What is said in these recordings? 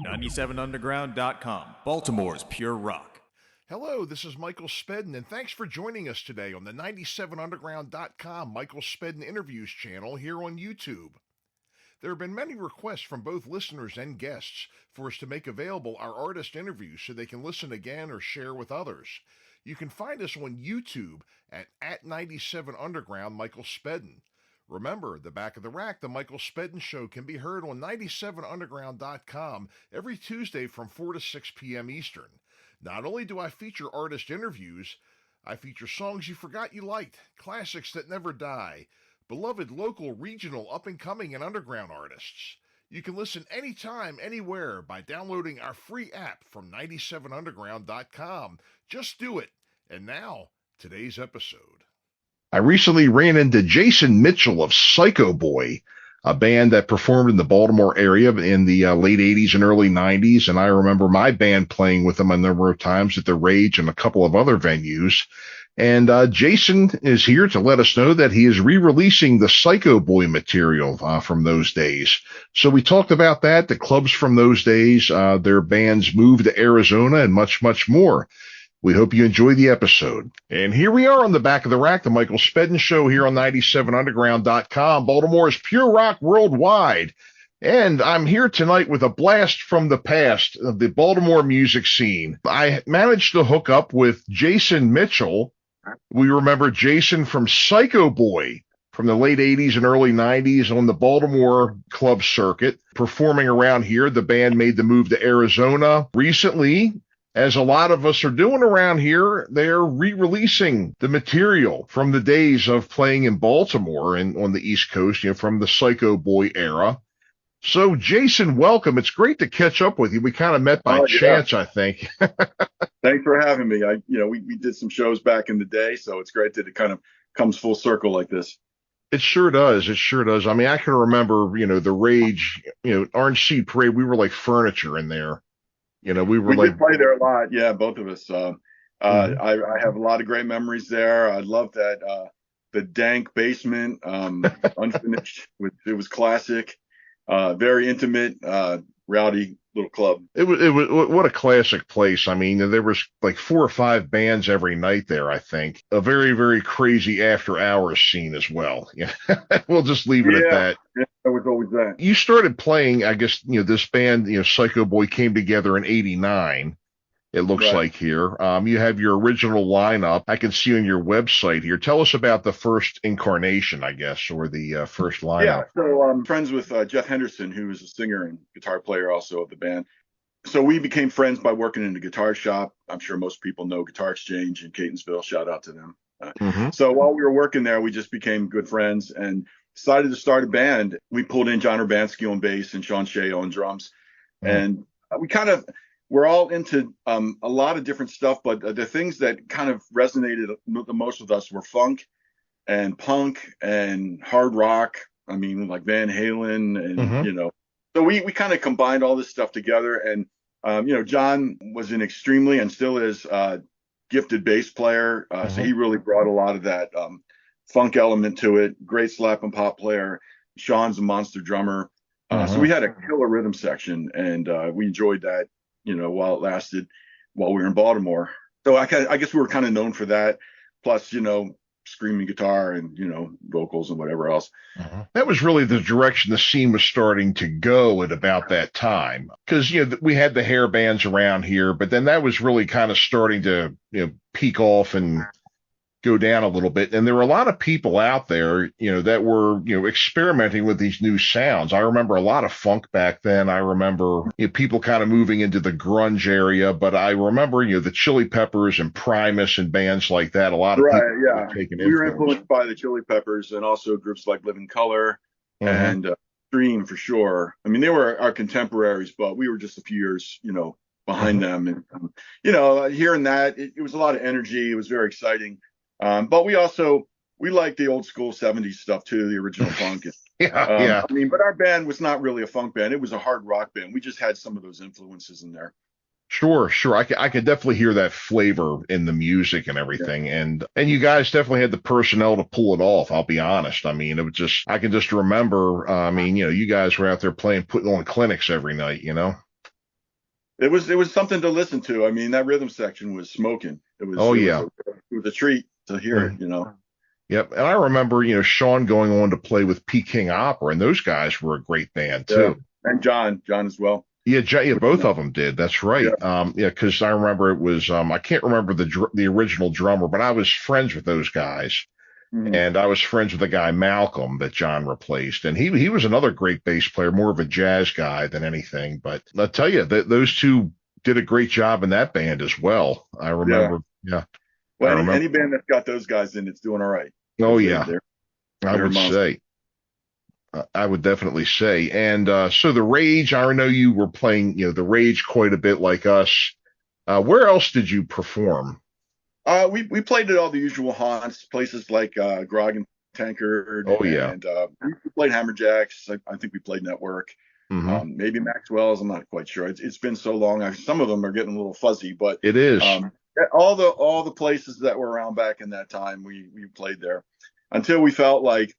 97underground.com, Baltimore's pure rock. Hello, this is Michael Spedden, and thanks for joining us today on the 97underground.com Michael Spedden Interviews channel here on YouTube. There have been many requests from both listeners and guests for us to make available our artist interviews so they can listen again or share with others. You can find us on YouTube at 97underground Michael Spedden. Remember, the Back of the Rack, the Michael Spedden Show, can be heard on 97underground.com every Tuesday from 4 to 6 p.m. Eastern. Not only do I feature artist interviews, I feature songs you forgot you liked, classics that never die, beloved local, regional, up-and-coming, and underground artists. You can listen anytime, anywhere by downloading our free app from 97underground.com. Just do it. And now, today's episode. I recently ran into Jason Mitchell of Psychoboy, a band that performed in the Baltimore area in the late 80s and early 90s. And I remember my band playing with them a number of times at the Rage and a couple of other venues. And Jason is here to let us know that he is re-releasing the Psychoboy material from those days. So we talked about that, the clubs from those days, their band's move to Arizona, and much, much more. We hope you enjoy the episode. And here we are on the Back of the Rack, the Michael Spedden Show here on 97underground.com, Baltimore's pure rock worldwide. And I'm here tonight with a blast from the past of the Baltimore music scene. I managed to hook up with Jason Mitchell. We remember Jason from Psychoboy from the late 80s and early 90s on the Baltimore club circuit, performing around here. The band made the move to Arizona recently. As a lot of us are doing around here, they're re-releasing the material from the days of playing in Baltimore and on the East Coast, from the Psychoboy era. So, Jason, welcome. It's great to catch up with you. We kind of met by chance, I think. Thanks for having me. We did some shows back in the day, so it's great that it kind of comes full circle like this. It sure does. It sure does. I mean, I can remember, the Rage, Orange Seed Parade. We were like furniture in there. We did play there a lot. Yeah, both of us. I have a lot of great memories there. I love that the dank basement, unfinished. It was classic, very intimate, rowdy little club. It was what a classic place. I mean, there was like 4 or 5 bands every night there. I think a very, very crazy after hours scene as well. Yeah, we'll just leave it at that. Yeah, that was always that. You started playing, I guess, this band, Psychoboy, came together in '89. It looks like here. You have your original lineup. I can see on your website here. Tell us about the first incarnation, I guess, or the first lineup. Yeah, so I'm friends with Jeff Henderson, who is a singer and guitar player also of the band. So we became friends by working in a guitar shop. I'm sure most people know Guitar Exchange in Catonsville. Shout out to them. So while we were working there, we just became good friends and decided to start a band. We pulled in John Urbanski on bass and Sean Shea on drums. And we're all into a lot of different stuff, but the things that kind of resonated the most with us were funk and punk and hard rock. I mean, like Van Halen and, so we kind of combined all this stuff together. And, John was an extremely and still is gifted bass player. So he really brought a lot of that funk element to it. Great slap and pop player. Sean's a monster drummer. So we had a killer rhythm section and we enjoyed that. While it lasted, while we were in Baltimore. So I guess we were kind of known for that. Plus, screaming guitar and, vocals and whatever else. That was really the direction the scene was starting to go at about that time. Because, we had the hair bands around here, but then that was really kind of starting to, peak off and go down a little bit. And there were a lot of people out there, that were, experimenting with these new sounds. I remember a lot of funk back then. I remember people kind of moving into the grunge area, but I remember, the Chili Peppers and Primus and bands like that. A lot of people were taking influence. We were influenced by the Chili Peppers and also groups like Living Colour and Dream for sure. I mean, they were our contemporaries, but we were just a few years, behind them. And, hearing that, it was a lot of energy. It was very exciting. But we like the old school 70s stuff too, the original funk. I mean, but our band was not really a funk band. It was a hard rock band. We just had some of those influences in there. Sure. I could definitely hear that flavor in the music and everything. Yeah. And you guys definitely had the personnel to pull it off. I'll be honest. I mean, it was just, I can just remember, you guys were out there putting on clinics every night, It was something to listen to. I mean, that rhythm section was smoking. Oh yeah. It was a treat to hear it, Yep. And I remember, Sean going on to play with Peking Opera, and those guys were a great band too. Yeah. And John as well. Yeah, both of them did. That's right. Because I remember it was I can't remember the original drummer, but I was friends with those guys. Mm-hmm. And I was friends with the guy Malcolm that John replaced, and he was another great bass player, more of a jazz guy than anything. But I'll tell you that those two did a great job in that band as well. I remember. Yeah. Well, any band that's got those guys in it's doing all right. Oh yeah, I would definitely say. And so the Rage, I know you were playing, the Rage quite a bit like us. Where else did you perform? We played at all the usual haunts, places like Grog and Tankard. Oh yeah. And we played Hammerjacks. I think we played Network. Mm-hmm. Maybe Maxwell's. I'm not quite sure. It's been so long. Some of them are getting a little fuzzy, but it is. All the places that were around back in that time, we played there until we felt like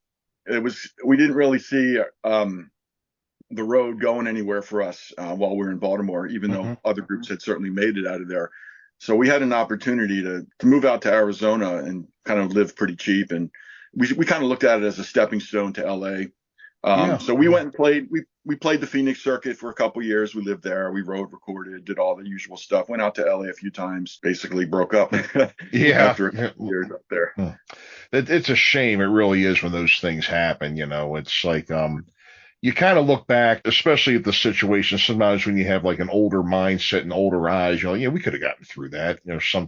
we didn't really see the road going anywhere for us while we were in Baltimore, even though other groups had certainly made it out of there. So we had an opportunity to move out to Arizona and kind of live pretty cheap. And we kind of looked at it as a stepping stone to LA. So we went and played. We played the Phoenix circuit for a couple years. We lived there. We wrote, recorded, did all the usual stuff. Went out to LA a few times. Basically broke up. After a couple years up there. It's a shame. It really is when those things happen. It's like you kind of look back, especially at the situation. Sometimes when you have like an older mindset and older eyes, we could have gotten through that.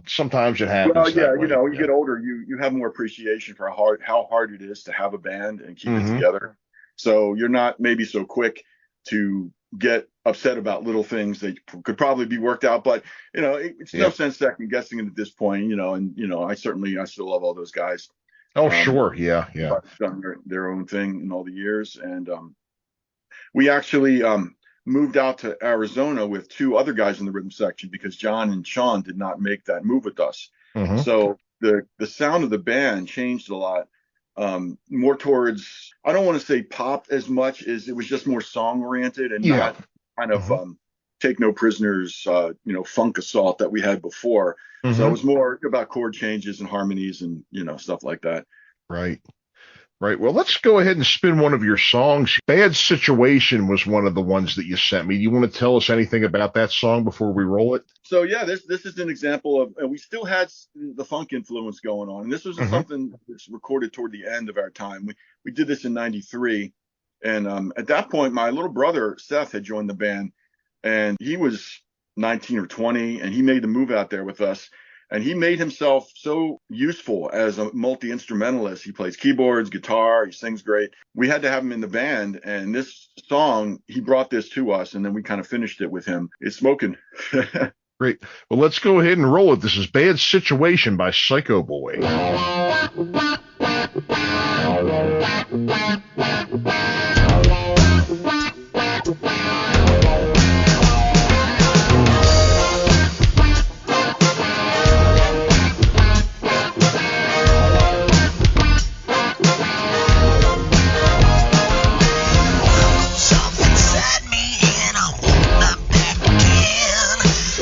Sometimes it happens. Well, yeah, you get older, you have more appreciation for how hard it is to have a band and keep it together. So you're not maybe so quick to get upset about little things that could probably be worked out. But, it's no sense second guessing it at this point, and, I still love all those guys. Oh, sure. Yeah. Done their own thing in all the years. And we actually moved out to Arizona with two other guys in the rhythm section because John and Sean did not make that move with us. Mm-hmm. So the sound of the band changed a lot. More towards, I don't want to say pop as much as it was just more song oriented and not kind of take no prisoners, funk assault that we had before. So it was more about chord changes and harmonies and, stuff like that. Right. Well, let's go ahead and spin one of your songs. Bad Situation was one of the ones that you sent me. Do you want to tell us anything about that song before we roll it? So, this is an example of, and we still had the funk influence going on. And this was something that's recorded toward the end of our time. We did this in 93. And at that point, my little brother, Seth, had joined the band. And he was 19 or 20, and he made the move out there with us. And he made himself so useful as a multi-instrumentalist. He plays keyboards, guitar, he sings great. We had to have him in the band. And this song, he brought this to us, and then we kind of finished it with him. It's smoking. Great. Well, let's go ahead and roll it. This is Bad Situation by Psychoboy.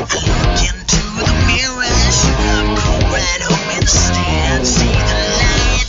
Into the mirror, she got cool right home in the stand. See the light.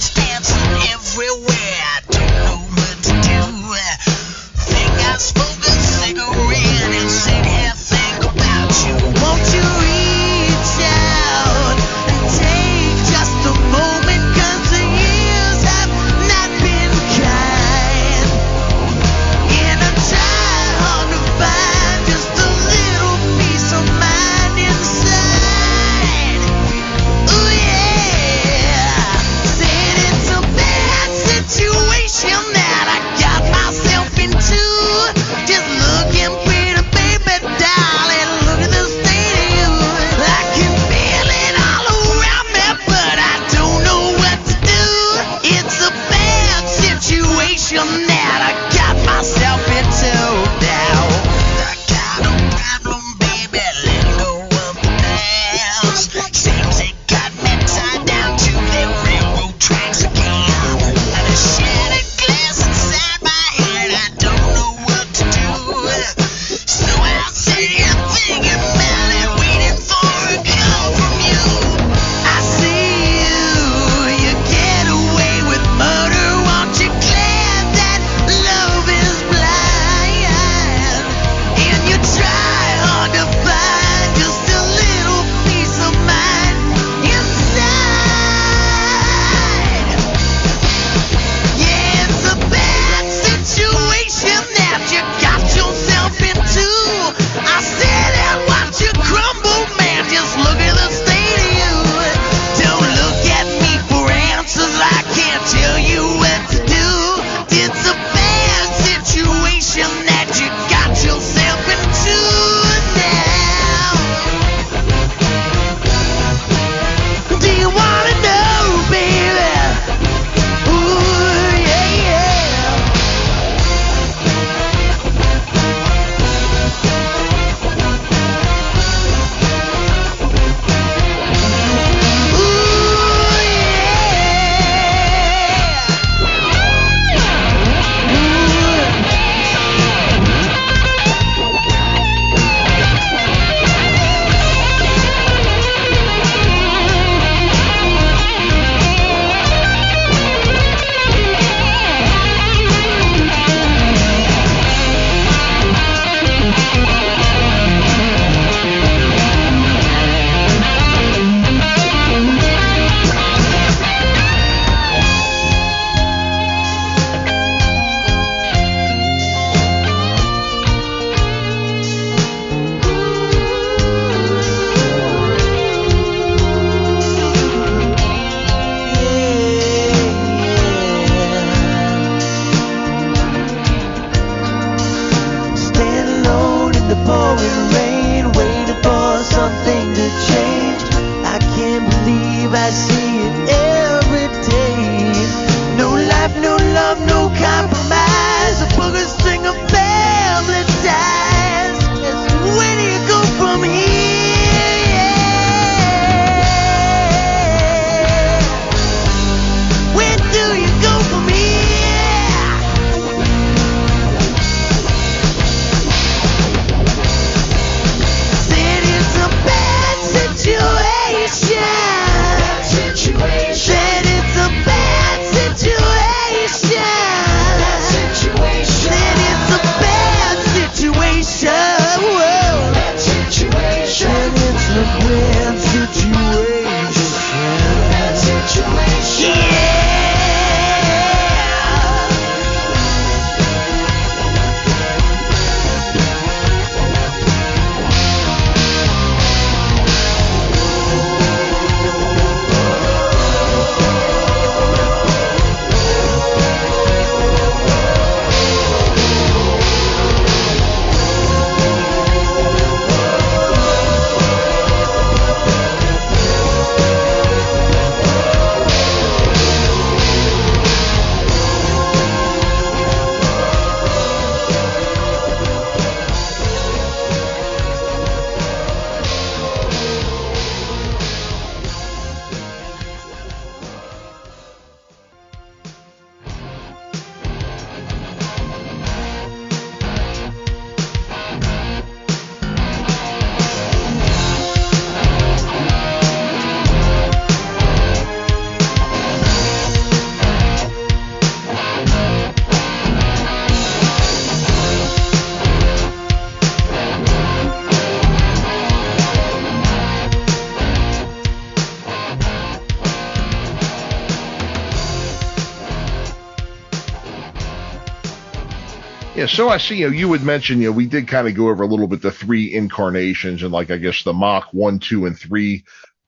Yeah, so I see, you would mention, we did kind of go over a little bit the three incarnations and like, I guess the Mach 1, 2, and 3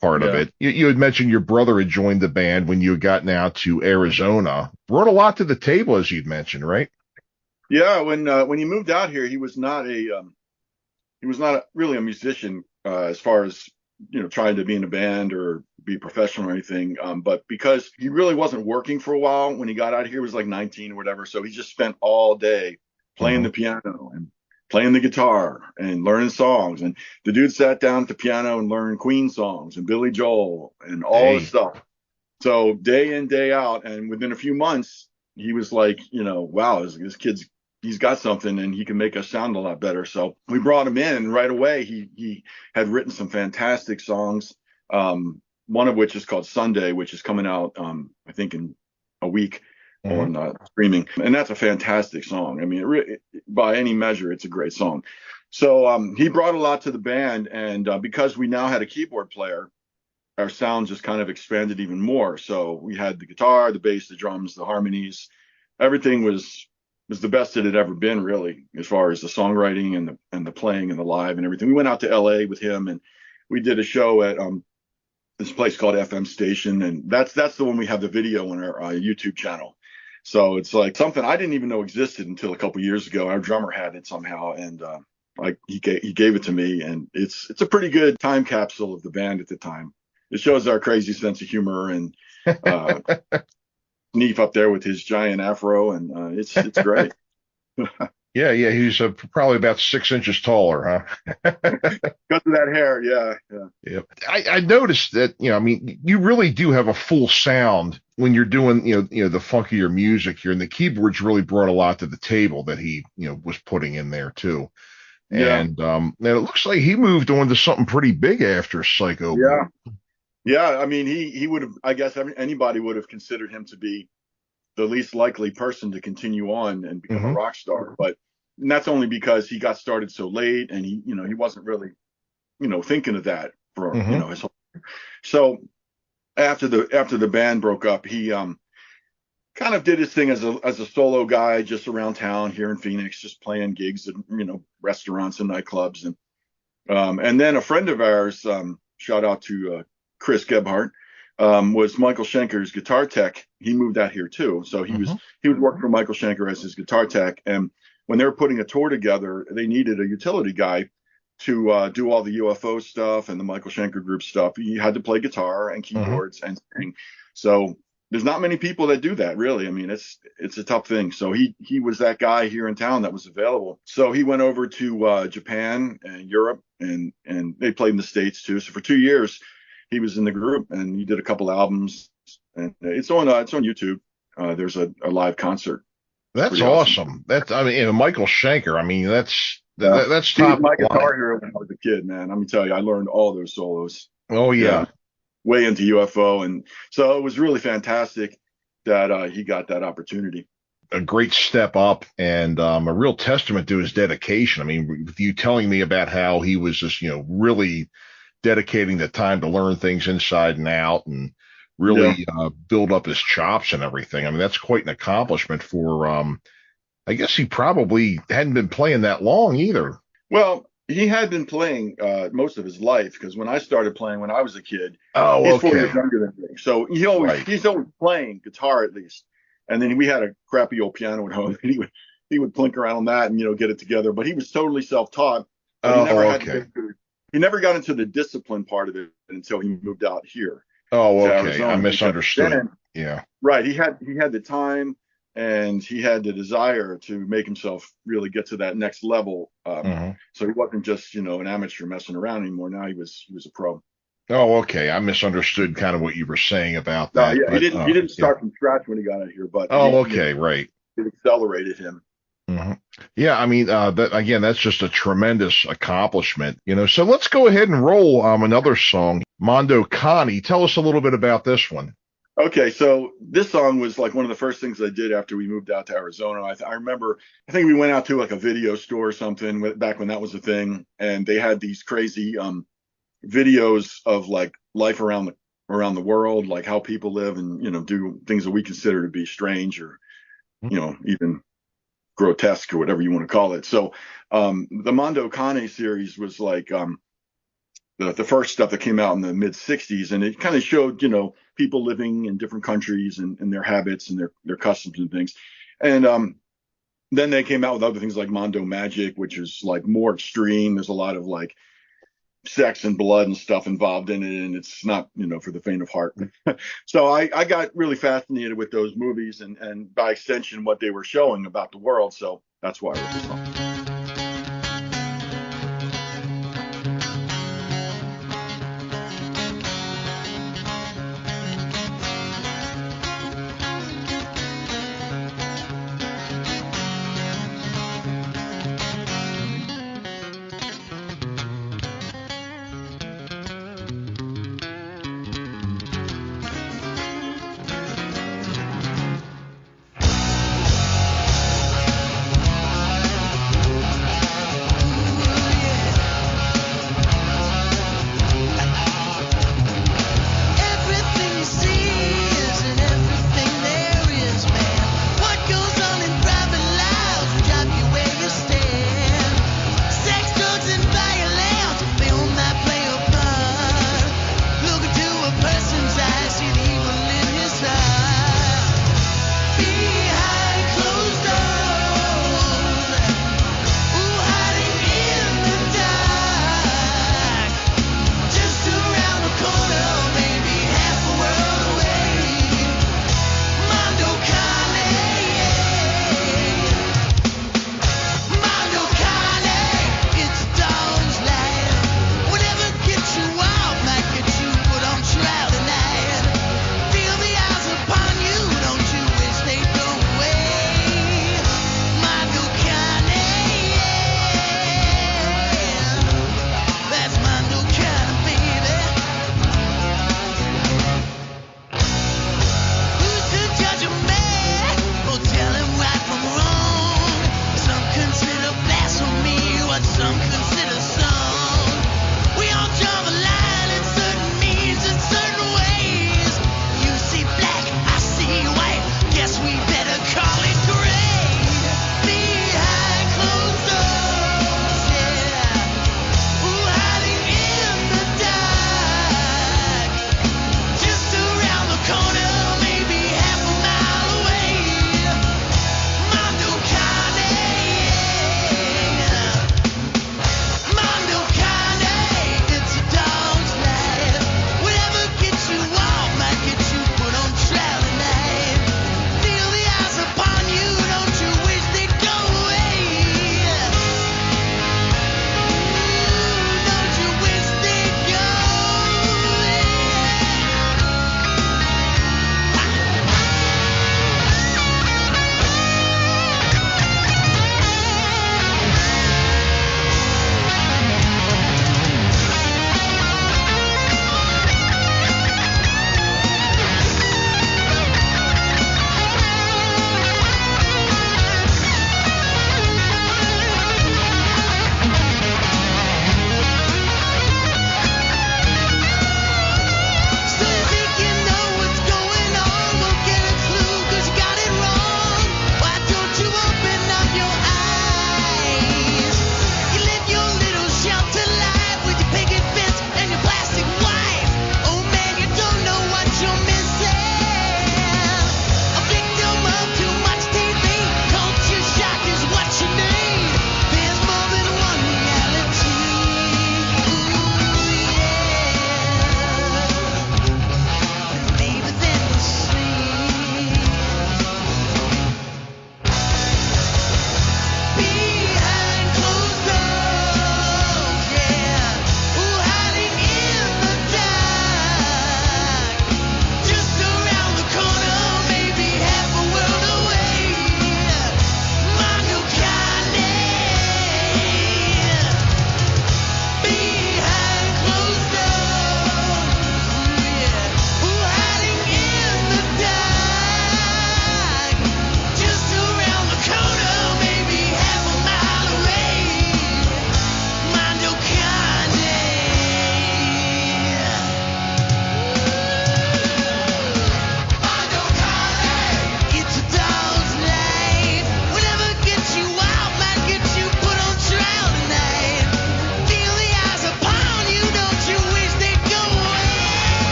part of Yeah. it. You had mentioned your brother had joined the band when you had gotten out to Arizona. Brought a lot to the table, as you'd mentioned, right? Yeah, when he moved out here, he was not really a musician as far as trying to be in a band or be professional or anything. But because he really wasn't working for a while when he got out here, he was like 19 or whatever. So he just spent all day playing Mm-hmm. the piano and playing the guitar and learning songs. And the dude sat down at the piano and learned Queen songs and Billy Joel and all this Hey. stuff. So day in, day out. And within a few months, he was like, wow, this kid's he's got something and he can make us sound a lot better. So we brought him in, and right away he had written some fantastic songs. One of which is called Sunday, which is coming out I think in a week Mm-hmm. on streaming, and that's a fantastic song. I mean, by any measure, it's a great song. So he brought a lot to the band, and because we now had a keyboard player, our sound just kind of expanded even more. So we had the guitar, the bass, the drums, the harmonies, everything was the best it had ever been, really, as far as the songwriting and the playing and the live and everything. We went out to LA with him, and we did a show at this place called FM Station, and that's the one we have the video on our YouTube channel. So it's like something I didn't even know existed until a couple years ago. Our drummer had it somehow, and like he gave it to me, and it's a pretty good time capsule of the band at the time. It shows our crazy sense of humor, and Neef up there with his giant afro, and it's great. Yeah, he's probably about 6 inches taller, huh? Because of that hair, yeah. Yeah. I noticed that, I mean, you really do have a full sound when you're doing, the funkier music here, and the keyboards really brought a lot to the table that he, was putting in there too. Yeah. And it looks like he moved on to something pretty big after Psycho Boy. Yeah. I mean, he would have, I guess anybody would have considered him to be the least likely person to continue on and become a rock star. But and that's only because he got started so late, and he wasn't really, thinking of that for, his whole. So after the band broke up, he kind of did his thing as a solo guy, just around town here in Phoenix, just playing gigs at, restaurants and nightclubs. And then a friend of ours, shout out to Chris Gebhardt, was Michael Schenker's guitar tech. He moved out here too. So he would work for Michael Schenker as his guitar tech. And when they were putting a tour together, they needed a utility guy to do all the UFO stuff and the Michael Schenker group stuff. He had to play guitar and keyboards and sing. So there's not many people that do that, really. I mean, it's a tough thing. So he was that guy here in town that was available. So he went over to Japan and Europe, and they played in the States too. So for 2 years, he was in the group, and he did a couple albums, and it's on YouTube. There's a live concert. That's awesome. That's, I mean, Michael Schenker. I mean, that's he was top my line. guitar hero when I was a kid, man. Let me tell you, I learned all those solos. Oh yeah. Way into UFO, and so it was really fantastic that he got that opportunity. A great step up, and a real testament to his dedication. I mean, with you telling me about how he was just, really dedicating the time to learn things inside and out, and really build up his chops and everything. I mean, that's quite an accomplishment for, I guess he probably hadn't been playing that long either. Well, he had been playing most of his life, because when I started playing when I was a kid, he's 4 years younger than me. So he's always playing guitar at least. And then we had a crappy old piano at home, and he would plink around on that and get it together. But he was totally self-taught. He never got into the discipline part of it until he moved out here. Oh, okay. I misunderstood. Yeah. Right. He had the time, and he had the desire to make himself really get to that next level. So he wasn't just, an amateur messing around anymore. Now he was a pro. Oh, okay. I misunderstood kind of what you were saying about that. No, he didn't start from scratch when he got out here, but right. It accelerated him. Yeah, I mean, that's just a tremendous accomplishment, So let's go ahead and roll another song, Mondo Connie. Tell us a little bit about this one. Okay, so this song was like one of the first things I did after we moved out to Arizona. I remember, I think we went out to like a video store or something back when that was a thing, and they had these crazy videos of like life around the world, like how people live and do things that we consider to be strange or even grotesque or whatever you want to call it. So the Mondo Cane series was like the first stuff that came out in the mid 60s, and it kind of showed, people living in different countries and their habits and their customs and things. And then they came out with other things like Mondo Magic, which is like more extreme. There's a lot of like sex and blood and stuff involved in it, and it's not, for the faint of heart. So I got really fascinated with those movies and by extension what they were showing about the world. So that's why I wrote the song.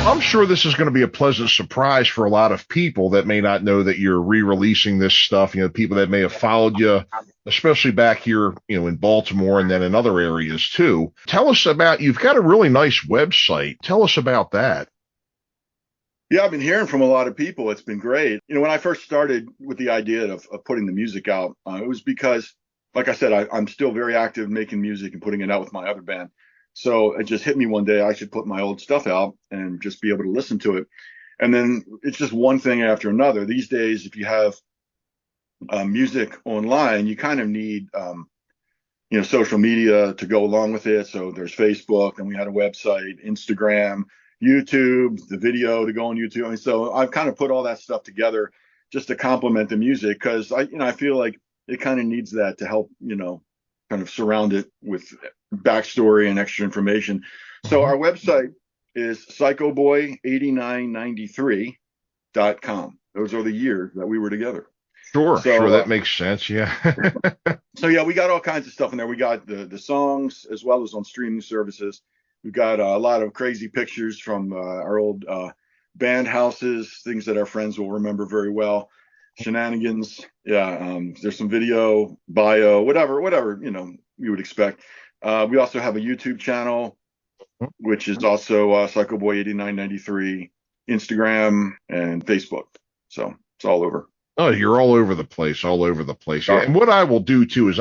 I'm sure this is going to be a pleasant surprise for a lot of people that may not know that you're re-releasing this stuff. People that may have followed you, especially back here, in Baltimore and then in other areas too. Tell us about, you've got a really nice website. Tell us about that. Yeah, I've been hearing from a lot of people. It's been great. When I first started with the idea of putting the music out, it was because, like I said, I'm still very active making music and putting it out with my other band. So it just hit me one day, I should put my old stuff out and just be able to listen to it. And then it's just one thing after another. These days, if you have music online, you kind of need, social media to go along with it. So there's Facebook, and we had a website, Instagram, YouTube, the video to go on YouTube. And so I've kind of put all that stuff together just to complement the music, because I feel like it kind of needs that to help, kind of surround it with backstory and extra information. So our website is psychoboy8993.com. Those are the years that we were together. Sure, that makes sense. Yeah. So yeah, we got all kinds of stuff in there. We got the songs as well as on streaming services. We've got a lot of crazy pictures from our old band houses, things that our friends will remember very well. Shenanigans. Yeah. There's some video, bio, whatever, you would expect. We also have a YouTube channel, which is also Psychoboy8993, Instagram and Facebook. So it's all over. Oh, you're all over the place, Yeah. And what I will do too is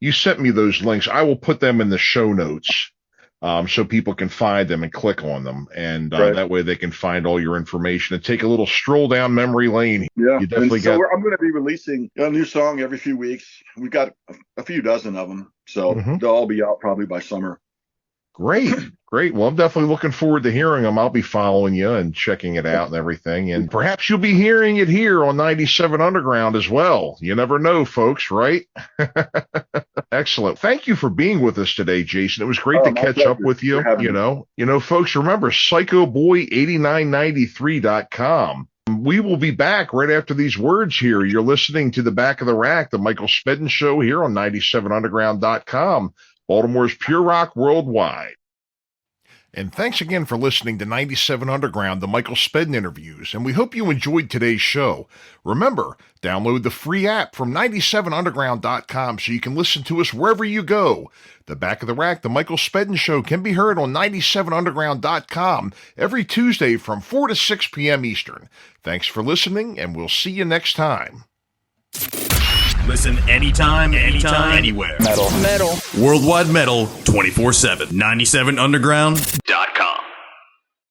you sent me those links. I will put them in the show notes. So people can find them and click on them, and that way they can find all your information and take a little stroll down memory lane. Yeah, I'm going to be releasing a new song every few weeks. We've got a few dozen of them, so they'll all be out probably by summer. Great. Well, I'm definitely looking forward to hearing them. I'll be following you and checking it out and everything. And perhaps you'll be hearing it here on 97 Underground as well. You never know, folks, right? Excellent. Thank you for being with us today, Jason. It was great to catch up with you. Folks, remember psychoboy8993.com. We will be back right after these words here. You're listening to The Back of the Rack, the Michael Spedden Show here on 97underground.com. Baltimore's Pure Rock Worldwide. And thanks again for listening to 97 Underground, the Michael Spedden Interviews, and we hope you enjoyed today's show. Remember, download the free app from 97underground.com so you can listen to us wherever you go. The Back of the Rack, the Michael Spedden Show, can be heard on 97underground.com every Tuesday from 4 to 6 p.m. Eastern. Thanks for listening, and we'll see you next time. Listen anytime, anywhere. Metal. Worldwide metal, 24/7. 97underground.com.